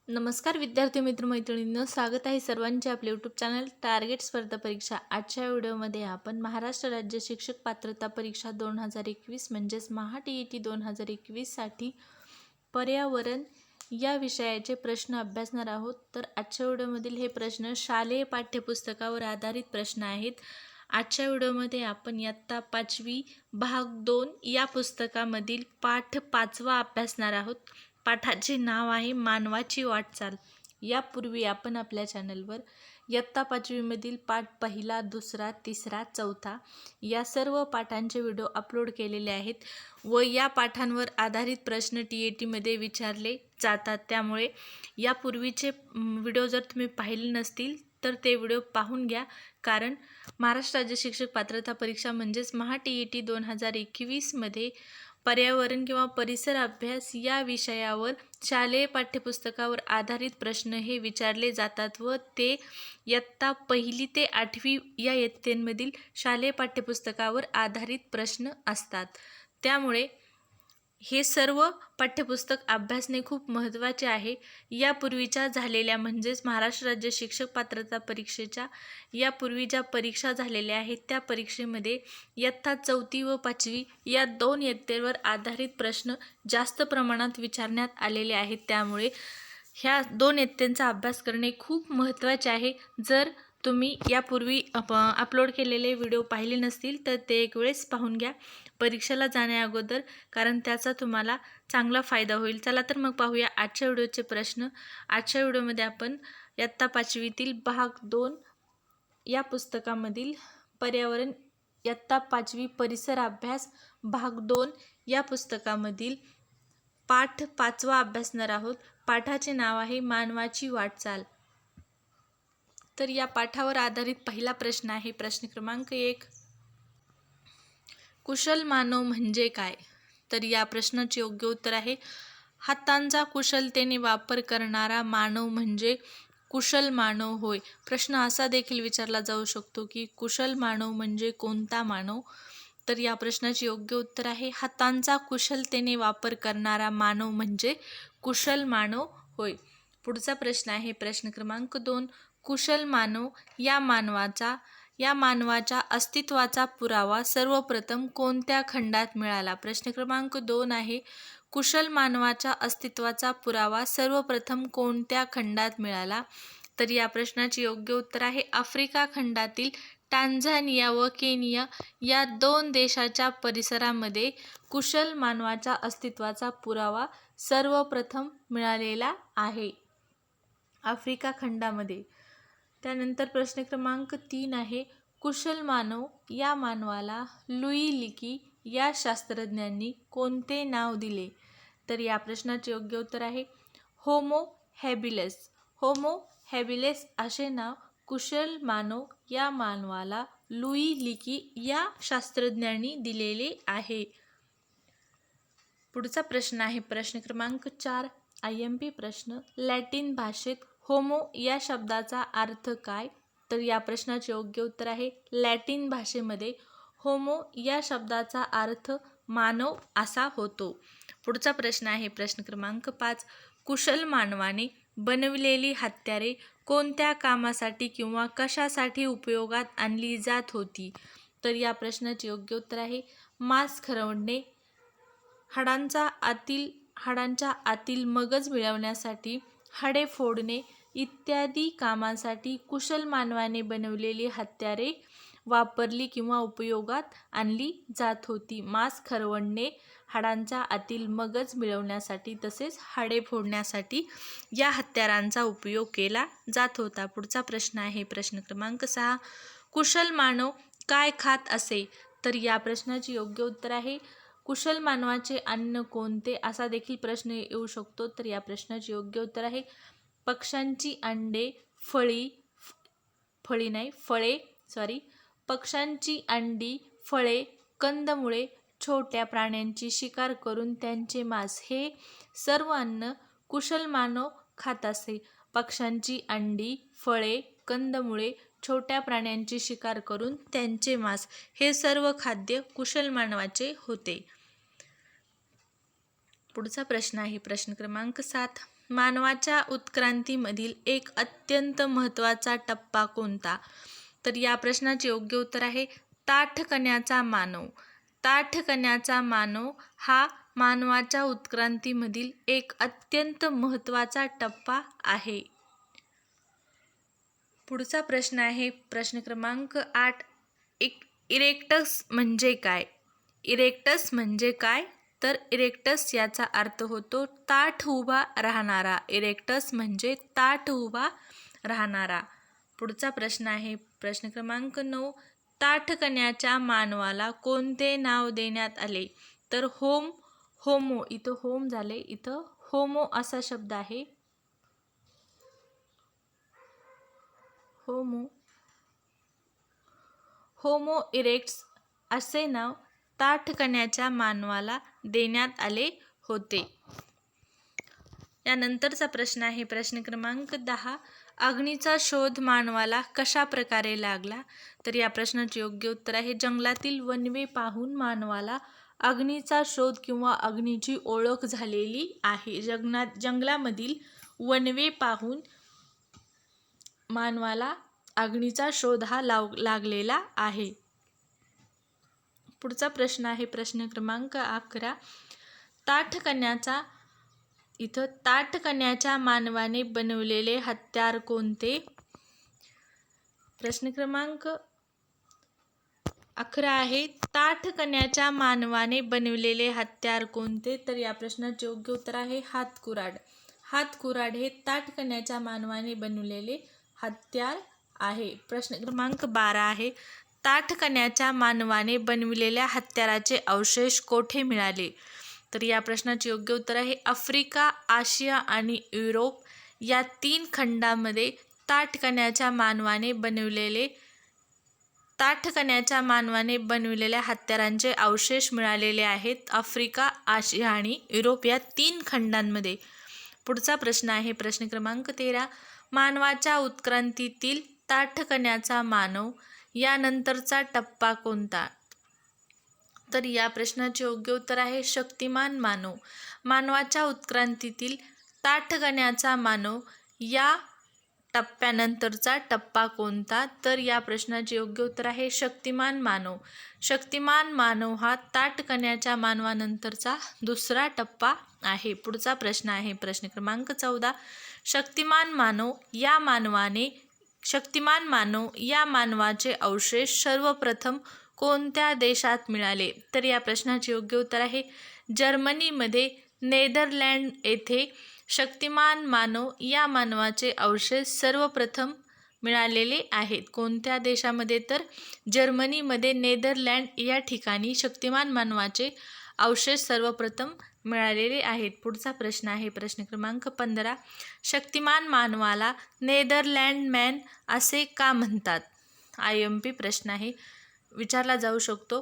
नमस्कार विद्यार्थी मित्र मैत्रिणींनो, स्वागत आहे सर्वांचे आपले यूट्यूब चॅनल टार्गेट स्पर्धा परीक्षा. आजच्या व्हिडिओमध्ये आपण महाराष्ट्र राज्य शिक्षक पात्रता परीक्षा 2021 म्हणजेच महा-TET 2021 साठी पर्यावरण या विषयाचे प्रश्न अभ्यासणार आहोत. तर आजच्या व्हिडिओमधील हे प्रश्न शालेय पाठ्यपुस्तकावर आधारित प्रश्न आहेत. आजच्या व्हिडिओमध्ये आपण इयत्ता 5वी भाग 2 या पुस्तकामधील पाठ 5वा अभ्यासणार आहोत. पाठाचे नाव आहे मानवाची वाटचाल. यापूर्वी आपण आपल्या चॅनलवर इयत्ता 5वीमधील पाठ 1, 2, 3, 4 या सर्व पाठांचे व्हिडिओ अपलोड केलेले आहेत व या पाठांवर आधारित प्रश्न TETमध्ये विचारले जातात. त्यामुळे यापूर्वीचे व्हिडिओ जर तुम्ही पाहिले नसतील तर ते व्हिडिओ पाहून घ्या, कारण महाराष्ट्र राज्य शिक्षक पात्रता परीक्षा म्हणजेच महा-TET 2021 मध्ये पर्यावरण किंवा परिसर अभ्यास या विषयावर शालेय पाठ्यपुस्तकावर आधारित प्रश्न हे विचारले जातात व ते इयत्ता 1 ते 8वी या इयत्तेमधील शालेय पाठ्यपुस्तकावर आधारित प्रश्न असतात. त्यामुळे हे सर्व पाठ्यपुस्तक अभ्यासणे खूप महत्त्वाचे आहे. यापूर्वीच्या झालेल्या म्हणजेच महाराष्ट्र राज्य शिक्षक पात्रता परीक्षेच्या यापूर्वी ज्या परीक्षा झालेल्या आहेत त्या परीक्षेमध्ये इयत्ता 4थी व 5वी या 2 इयत्तेवर आधारित प्रश्न जास्त प्रमाणात विचारण्यात आलेले आहेत. त्यामुळे ह्या 2 इयत्तेंचा अभ्यास करणे खूप महत्त्वाचे आहे. जर तुम्ही यापूर्वी अपलोड केलेले व्हिडिओ पाहिले नसतील तर ते एक वेळेस पाहून घ्या परीक्षेला जाण्याअगोदर, कारण त्याचा तुम्हाला चांगला फायदा होईल. चला तर मग पाहूया आजच्या व्हिडिओचे प्रश्न. आजच्या व्हिडिओमध्ये आपण इयत्ता 5वीतील भाग 2 या पुस्तकामधील पर्यावरण इयत्ता 5वी परिसर अभ्यास भाग 2 या पुस्तकामधील पाठ 5वा अभ्यासणार आहोत. पाठाचे नाव आहे मानवाची वाटचाल. तर या पाठावर आधारित पहिला प्रश्न आहे प्रश्न क्रमांक 1. कुशल मानव म्हणजे काय? तर या प्रश्नाचे योग्य उत्तर आहे हातांचा कुशलतेने वापर करणारा मानव म्हणजे कुशल मानव होय. प्रश्न असा देखील विचारला जाऊ शकतो की कुशल मानव म्हणजे कोणता मानव? तर या प्रश्नाचे योग्य उत्तर आहे हातांचा कुशलतेने वापर करणारा मानव म्हणजे कुशल मानव होय. पुढचा प्रश्न आहे प्रश्न क्रमांक 2. कुशल मानव या मानवाच्या अस्तित्वाचा पुरावा सर्वप्रथम कोणत्या खंडात मिळाला? प्रश्न क्रमांक 2 आहे कुशल मानवाच्या अस्तित्वाचा पुरावा सर्वप्रथम कोणत्या खंडात मिळाला? तर या प्रश्नाचे योग्य उत्तर आहे आफ्रिका खंडातील टांझानिया व केनिया या 2 देशाच्या परिसरामध्ये कुशल मानवाच्या अस्तित्वाचा पुरावा सर्वप्रथम मिळालेला आहे, आफ्रिका खंडामध्ये. त्यानंतर प्रश्न क्रमांक 3 आहे कुशल मानव या मानवाला लुई लिकी या शास्त्रज्ञांनी कोणते नाव दिले? तर या प्रश्नाचे योग्य उत्तर आहे होमो हॅबिलिस. होमो हॅबिलिस असे नाव कुशल मानव या मानवाला लुई लिकी या शास्त्रज्ञांनी दिलेले आहे. पुढचा प्रश्न आहे प्रश्न क्रमांक 4. IMP प्रश्न. लॅटिन भाषेत होमो या शब्दाचा अर्थ काय? तर या प्रश्नाचे योग्य उत्तर आहे लॅटिन भाषेमध्ये होमो या शब्दाचा अर्थ मानव असा होतो. पुढचा प्रश्न आहे प्रश्न क्रमांक 5. कुशल मानवाने बनविलेली हत्यारे कोणत्या कामासाठी किंवा कशासाठी उपयोगात आणली जात होती? तर या प्रश्नाचे योग्य उत्तर आहे मांस खरवडणे, हाडांच्या आतील मगज मिळवण्यासाठी, हाडे फोडणे इत्यादी कामांसाठी कुशल मानवाने बनवलेली हत्यारे वापरली किंवा उपयोगात आणली जात होती. मांस खरवडणे, हाडांचा आतील मगज मिळवण्यासाठी तसेच हाडे फोडण्यासाठी या हत्यारांचा उपयोग केला जात होता. पुढचा प्रश्न आहे प्रश्न क्रमांक 6. कुशल मानव काय खात असे? तर या प्रश्नाचे योग्य उत्तर आहे कुशल मानवाचे अन्न कोणते? असा देखील प्रश्न येऊ शकतो. तर या प्रश्नाचे योग्य उत्तर आहे पक्ष्यांची अंडे, पक्ष्यांची अंडी, फळे, कंदमुळे, छोट्या प्राण्यांची शिकार करून त्यांचे मांस हे सर्व अन्न कुशल मानव खात असे. पक्ष्यांची अंडी, फळे, कंदमुळे, छोट्या प्राण्यांची शिकार करून त्यांचे मांस हे सर्व खाद्य कुशल मानवाचे होते. पुढचा प्रश्न आहे प्रश्न क्रमांक 7. मानवाच्या उत्क्रांतीमधील एक अत्यंत महत्त्वाचा टप्पा कोणता? तर या प्रश्नाचे योग्य उत्तर आहे ताठकण्याचा मानव. ताठकण्याचा मानव हा मानवाच्या उत्क्रांतीमधील एक अत्यंत महत्त्वाचा टप्पा आहे. पुढचा प्रश्न आहे प्रश्न क्रमांक 8. इरेक्टस म्हणजे काय? इरेक्टस म्हणजे काय? तर इरेक्टस याचा अर्थ होतो ताठ उभा राहणारा. इरेक्टस म्हणजे ताठ उभा राहणारा. पुढचा प्रश्न आहे प्रश्न क्रमांक 9. ताठकण्याच्या मानवाला कोणते नाव देण्यात आले? तर होमो, इथं होम झाले, इथं होमो असा शब्द आहे. होमो इरेक्ट्स असे नाव ताठकण्याच्या मानवाला देण्यात आले होते. यानंतरचा प्रश्न आहे प्रश्न क्रमांक 10. अग्नीचा शोध मानवाला कशा प्रकारे लागला? तर या प्रश्नाचे योग्य उत्तर आहे जंगलातील वणवे पाहून मानवाला अग्नीचा शोध किंवा अग्नीची ओळख झालेली आहे. जंगलामधील वणवे पाहून मानवाला अग्नीचा शोध हा लागलेला आहे. पुढचा प्रश्न आहे प्रश्न क्रमांक 11. ताठकण्याच्या मानवाने बनवलेले हत्यार कोणते? प्रश्न क्रमांक 11 आहे ताठकण्याच्या मानवाने बनवलेले हत्यार कोणते? तर या प्रश्नाचे योग्य उत्तर आहे हातकुराड. हातकुराड हे ताठकण्याच्या मानवाने बनवलेले हत्यार आहे. प्रश्न क्रमांक 12 आहे ताठकण्याच्या मानवाने बनविलेल्या हत्याराचे अवशेष कोठे मिळाले? तर या प्रश्नाचे योग्य उत्तर आहे आफ्रिका, आशिया आणि युरोप या 3 खंडामध्ये ताठकण्याच्या मानवाने बनविलेल्या हत्यारांचे अवशेष मिळालेले आहेत. आफ्रिका, आशिया आणि युरोप या 3 खंडांमध्ये. पुढचा प्रश्न आहे प्रश्न क्रमांक 13. मानवाच्या उत्क्रांतीतील ताठकण्याचा मानव यानंतरचा टप्पा कोणता? तर या प्रश्नाचे योग्य उत्तर आहे शक्तिमान मानव. मानवाच्या उत्क्रांतीतील ताठकण्याचा मानव या टप्प्यानंतरचा टप्पा कोणता? तर या प्रश्नाचे योग्य उत्तर आहे शक्तिमान मानव. शक्तिमान मानव हा ताठकण्याच्या मानवानंतरचा दुसरा टप्पा आहे. पुढचा प्रश्न आहे प्रश्न क्रमांक 14. शक्तिमान मानव या मानवाचे अवशेष सर्वप्रथम कोणत्या देशात मिळाले? तर या प्रश्नाचे योग्य उत्तर आहे जर्मनीमध्ये नेदरलँड येथे शक्तिमान मानव या मानवाचे अवशेष सर्वप्रथम मिळालेले आहेत. कोणत्या देशामध्ये? तर जर्मनीमध्ये नेदरलँड या ठिकाणी शक्तिमान मानवाचे अवशेष सर्वप्रथम मिळालेले आहेत. पुढचा प्रश्न आहे प्रश्न क्रमांक 15. शक्तिमान मानवाला नेदरलँड मॅन असे का म्हणतात? IMP प्रश्न आहे, विचारला जाऊ शकतो.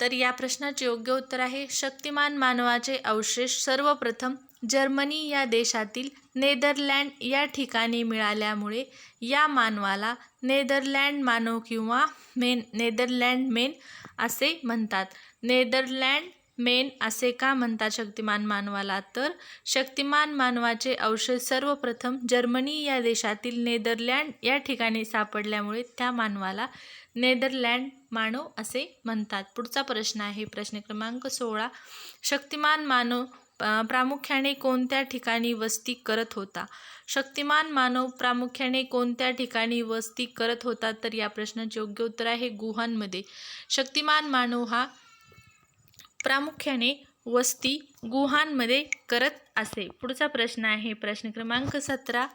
तर या प्रश्नाचे योग्य उत्तर आहे शक्तिमान मानवाचे अवशेष सर्वप्रथम जर्मनी या देशातील नेदरलँड या ठिकाणी मिळाल्यामुळे या मानवाला नेदरलँड मानव किंवा नेदरलँड मेन असे म्हणतात. नेदरलँड मेन असे का म्हणतात शक्तिमान मानवाला? तर शक्तिमान मानवाचे अवशेष सर्वप्रथम जर्मनी या देशातील नेदरलँड या ठिकाणी सापडल्यामुळे त्या मानवाला नेदरलँड मानव असे म्हणतात. पुढचा प्रश्न आहे प्रश्न क्रमांक 16. शक्तिमान मानव प्रामुख्याने कोणत्या ठिकाणी वस्ती करत होता? शक्तिमान मानव प्रामुख्याने कोणत्या ठिकाणी वस्ती करत होता? तर या प्रश्नाचे योग्य उत्तर आहे गुहांमध्ये. शक्तिमान मानव हा प्रामुख्याने वस्ती गुहांमध्ये करत असे. पुढचा प्रश्न आहे प्रश्न क्रमांक 17.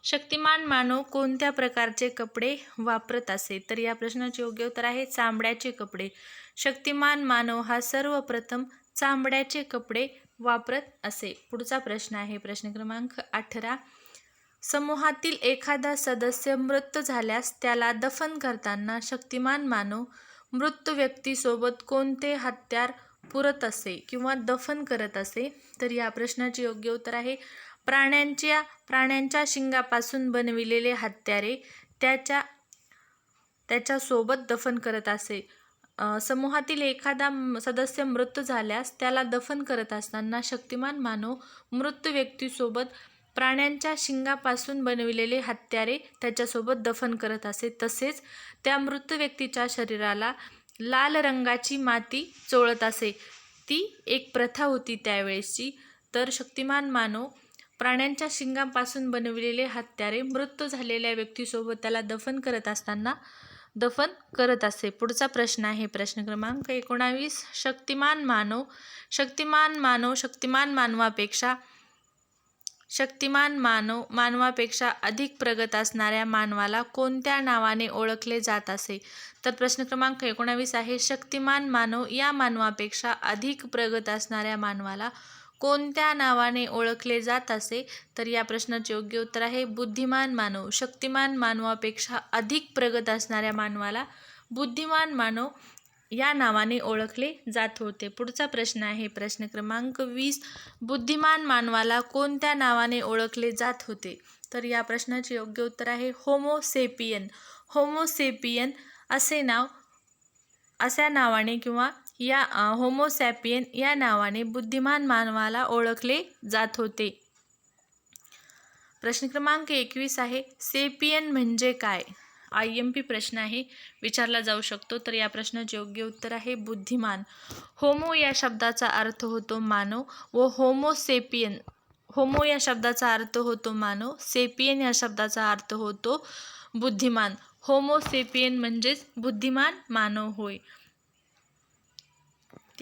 शक्तिमान मानव कोणत्या प्रकारचे कपडे वापरत असे? तर या प्रश्नाचे योग्य उत्तर आहे चामड्याचे कपडे. शक्तिमान मानव हा सर्वप्रथम चामड्याचे कपडे वापरत असे. पुढचा प्रश्न आहे प्रश्न क्रमांक 18. समूहातील एखादा सदस्य मृत झाल्यास त्याला दफन करताना शक्तिमान मानव मृत व्यक्तीसोबत कोणते हत्यार पुरत असे किंवा दफन करत असे? तर या प्रश्नाचे योग्य उत्तर आहे प्राण्यांच्या शिंगापासून बनविलेले हत्यारे त्याच्या सोबत दफन करत असे. समूहातील एखादा सदस्य मृत झाल्यास त्याला दफन करत असताना शक्तिमान मानव मृत व्यक्तीसोबत प्राण्यांच्या शिंगापासून बनविलेले हत्यारे त्याच्यासोबत दफन करत असे. तसेच त्या मृत व्यक्तीच्या शरीराला लाल रंगाची माती चोळत असे. ती एक प्रथा होती त्यावेळेसची. तर शक्तिमान मानव प्राण्यांच्या शिंगापासून बनविलेले हत्यारे मृत झालेल्या व्यक्तीसोबत त्याला दफन करत असे. पुढचा प्रश्न आहे प्रश्न क्रमांक 19. शक्तिमान मानवापेक्षा अधिक प्रगत असणाऱ्या मानवाला कोणत्या नावाने ओळखले जात असे? तर प्रश्न क्रमांक 19 आहे शक्तिमान मानव या मानवापेक्षा अधिक प्रगत असणाऱ्या मानवाला कोणत्या नावाने ओळखले जात असे? तर या प्रश्नाचे योग्य उत्तर आहे बुद्धिमान मानव. शक्तिमान मानवापेक्षा अधिक प्रगत असणाऱ्या मानवाला बुद्धिमान मानव या नावाने ओळखले जात होते. पुढचा प्रश्न आहे प्रश्न क्रमांक 20. बुद्धिमान मानवाला कोणत्या नावाने ओळखले जात होते? तर या प्रश्नाचे योग्य उत्तर आहे होमोसेपियन. होमोसेपियन अशा नावाने किंवा या होमोसॅपियन या नावाने बुद्धिमान मानवाला ओळखले जात होते. प्रश्न क्रमांक 21 आहे सेपियन म्हणजे काय? IMP प्रश्न आहे, विचारला जाऊ शकतो. तर या प्रश्नाचे योग्य उत्तर आहे बुद्धिमान. होमो या शब्दाचा अर्थ होतो मानव व होमो या शब्दाचा अर्थ होतो मानव. सेपियन या शब्दाचा अर्थ होतो बुद्धिमान. होमोसेपियन म्हणजेच बुद्धिमान मानव होय.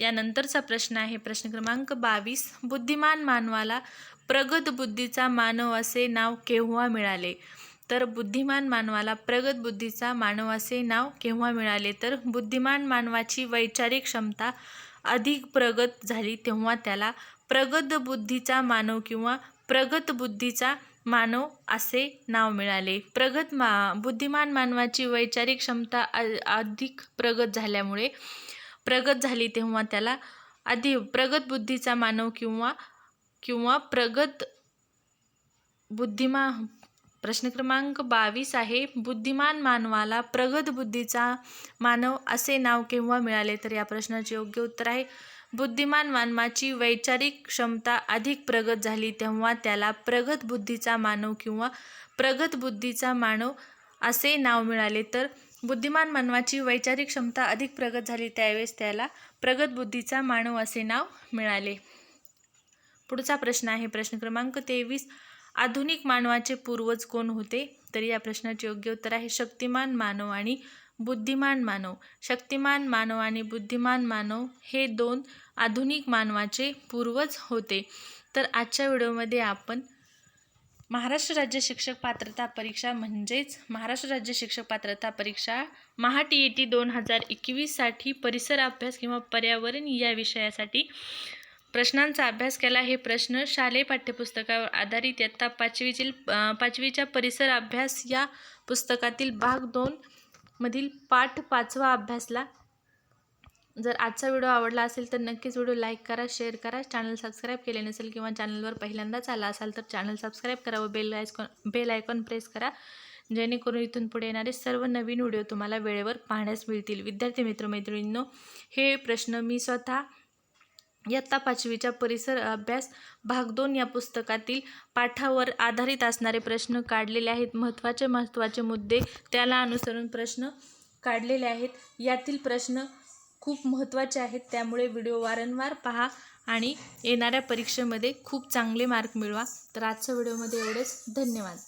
यानंतरचा प्रश्न आहे प्रश्न क्रमांक 22. बुद्धिमान मानवाला प्रगत बुद्धीचा मानव असे नाव केव्हा मिळाले? तर बुद्धिमान मानवाला प्रगत बुद्धीचा मानव असे नाव केव्हा मिळाले? तर बुद्धिमान मानवाची वैचारिक क्षमता अधिक प्रगत झाली तेव्हा त्याला प्रगत बुद्धीचा मानव किंवा प्रगत बुद्धीचा मानव असे नाव मिळाले. बुद्धिमान मानवाची वैचारिक क्षमता अधिक प्रगत झाली तेव्हा त्याला प्रगत बुद्धीचा मानव किंवा प्रगत बुद्धिमान. प्रश्न क्रमांक 22 आहे बुद्धिमान मानवाला प्रगत बुद्धीचा मानव असे नाव केव्हा मिळाले? तर या प्रश्नाचे योग्य उत्तर आहे बुद्धिमान मानवाची वैचारिक क्षमता अधिक प्रगत झाली तेव्हा त्याला प्रगत बुद्धीचा मानव किंवा प्रगत बुद्धीचा मानव असे नाव मिळाले. तर बुद्धिमान मानवाची वैचारिक क्षमता अधिक प्रगत झाली त्यावेळेस त्याला प्रगत बुद्धीचा मानव असे नाव मिळाले. पुढचा प्रश्न आहे प्रश्न क्रमांक 23. आधुनिक मानवाचे पूर्वज कोण होते? तर या प्रश्नाचे योग्य उत्तर आहे शक्तिमान मानव आणि बुद्धिमान मानव. शक्तिमान मानव आणि बुद्धिमान मानव हे दोन आधुनिक मानवाचे पूर्वज होते. तर आजच्या व्हिडिओमध्ये आपण महाराष्ट्र राज्य शिक्षक पात्रता परीक्षा म्हणजेच महाराष्ट्र राज्य शिक्षक पात्रता परीक्षा TET 2021 साठी परिसर अभ्यास किंवा पर्यावरण या विषयासाठी प्रश्नांचा अभ्यास केला. हे प्रश्न शालेय पाठ्यपुस्तकावर आधारित इयत्ता 5वीच्या परिसर अभ्यास या पुस्तकातील भाग 2 मधील पाठ 5वा अभ्यासला. जर आजचा व्हिडिओ आवडला असेल तर नक्कीच व्हिडिओ लाईक करा, शेअर करा. चॅनल सबस्क्राईब केले नसेल किंवा चॅनलवर पहिल्यांदाच आला असाल तर चॅनल सबस्क्राईब करा व बेल आयकॉन प्रेस करा, जेणेकरून इथून पुढे येणारे सर्व नवीन व्हिडिओ तुम्हाला वेळेवर पाहण्यास मिळतील. विद्यार्थी मित्रमैत्रिणींनो, हे प्रश्न मी स्वतः इयत्ता 5वीच्या परिसर अभ्यास भाग 2 या पुस्तकातील पाठावर आधारित असणारे प्रश्न काढलेले आहेत. महत्त्वाचे मुद्दे त्याला अनुसरून प्रश्न काढलेले आहेत. यातील प्रश्न खूप महत्त्वाचे आहेत, त्यामुळे व्हिडिओ वारंवार पहा आणि येणाऱ्या परीक्षेमध्ये खूप चांगले मार्क मिळवा. तर आजच्या व्हिडिओमध्ये एवढेच. धन्यवाद.